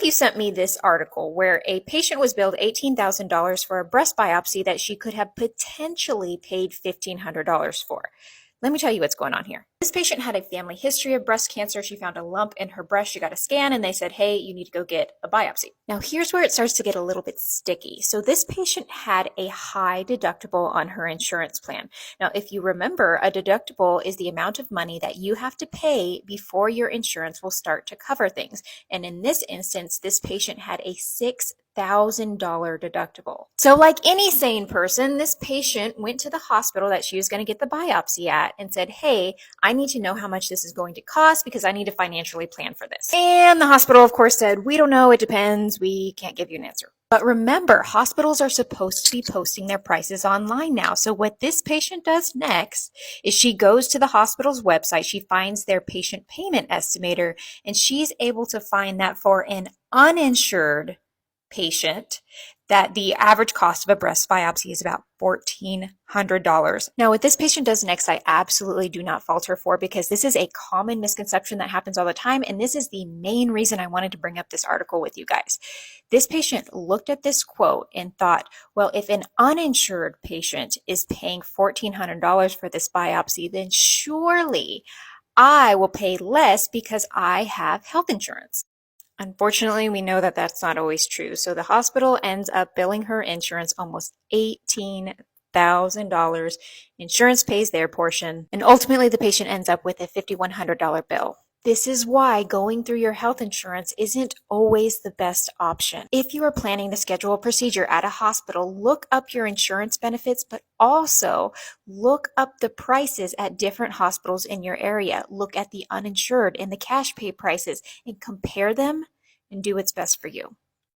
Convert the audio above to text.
You sent me this article where a patient was billed $18,000 for a breast biopsy that she could have potentially paid $1,500 for. Let me tell you what's going on here. This patient had a family history of breast cancer. She found a lump in her breast. She got a scan and they said, hey, you need to go get a biopsy. Now, here's where it starts to get a little bit sticky. So this patient had a high deductible on her insurance plan. Now, if you remember, a deductible is the amount of money that you have to pay before your insurance will start to cover things. And in this instance, this patient had a $6,000 deductible. So like any sane person, this patient went to the hospital that she was going to get the biopsy at and said, hey, I need to know how much this is going to cost because I need to financially plan for this. And the hospital, of course, said, we don't know. It depends. We can't give you an answer. But remember, hospitals are supposed to be posting their prices online now. So what this patient does next is she goes to the hospital's website. She finds their patient payment estimator, and she's able to find that for an uninsured patient that the average cost of a breast biopsy is about $1,400. Now, what this patient does next, I absolutely do not fault her for, because this is a common misconception that happens all the time. And this is the main reason I wanted to bring up this article with you guys. This patient looked at this quote and thought, well, if an uninsured patient is paying $1,400 for this biopsy, then surely I will pay less because I have health insurance. Unfortunately, we know that that's not always true. So the hospital ends up billing her insurance almost $18,000. Insurance pays their portion, and ultimately the patient ends up with a $5,100 bill. This is why going through your health insurance isn't always the best option. If you are planning to schedule a procedure at a hospital, look up your insurance benefits, but also look up the prices at different hospitals in your area. Look at the uninsured and the cash pay prices and compare them and do what's best for you.